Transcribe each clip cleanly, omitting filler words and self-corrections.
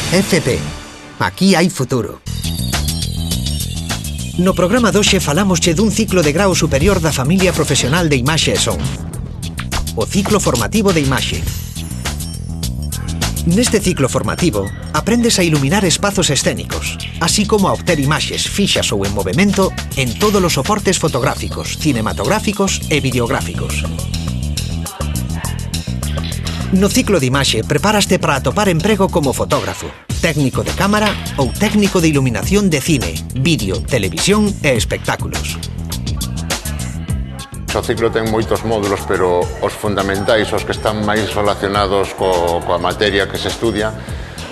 FP. Aquí hai futuro. No programa doxe falámosche dun ciclo de grao superior da familia profesional de imaxe e son. O ciclo formativo de imaxe. Neste ciclo formativo, aprendes a iluminar espazos escénicos, así como a obter imaxes fixas ou en movimento en todos os soportes fotográficos, cinematográficos e videográficos. No ciclo de imaxe, preparaste para atopar emprego como fotógrafo, técnico de cámara ou técnico de iluminación de cine, vídeo, televisión e espectáculos. O ciclo ten moitos módulos, pero os fundamentais, os que están máis relacionados coa materia que se estudia,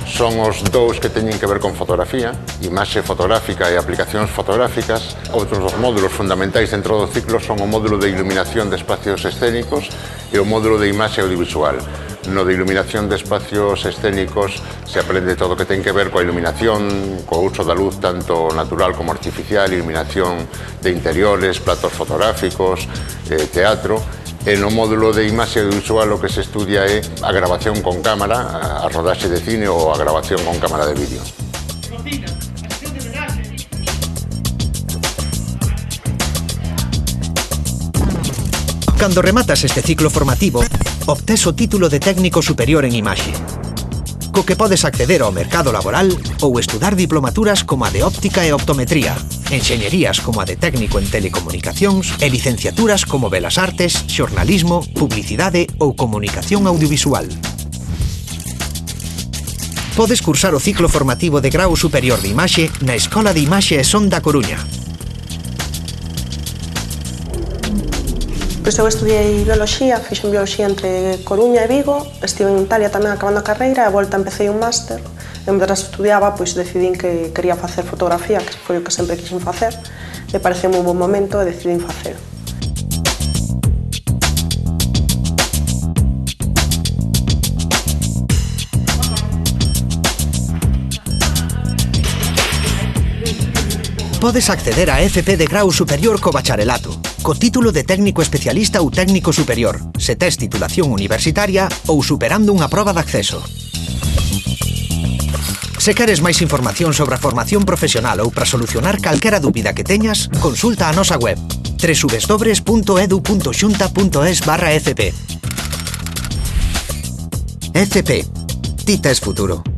son os dous que teñen que ver con fotografía, imaxe fotográfica e aplicacións fotográficas. Outros dos módulos fundamentais dentro do ciclo son o módulo de iluminación de espacios escénicos e o módulo de imaxe audiovisual. No de iluminación de espacios escénicos se aprende todo o que ten que ver coa iluminación, co uso da luz tanto natural como artificial, iluminación de interiores, platos fotográficos, teatro. E no módulo de imaxe audiovisual o que se estudia é a grabación con cámara, a rodaxe de cine ou a grabación con cámara de vídeo. Cando rematas este ciclo formativo, obtés o título de técnico superior en imaxe, co que podes acceder ao mercado laboral ou estudar diplomaturas como a de óptica e optometría, enxeñerías como a de técnico en telecomunicacións e licenciaturas como Belas Artes, xornalismo, publicidade ou comunicación audiovisual. Podes cursar o ciclo formativo de grao superior de imaxe na Escola de Imaxe e Son da Coruña. Pois eu estudiei bioloxía, fixen bioloxía entre Coruña e Vigo, estive en Italia tamén acabando a carreira e a volta empecé un máster. E mentre estudiaba, pois decidín que quería facer fotografía, que foi o que sempre quixen facer, e pareceu un bon momento e decidín facer. Podes acceder a FP de grau superior co bacharelato, co título de técnico especialista ou técnico superior, se tes titulación universitaria ou superando unha proba de acceso. Se queres máis información sobre a formación profesional ou para solucionar calquera dúbida que teñas, consulta a nosa web www.edu.xunta.es/fp. FP. Ti tes futuro.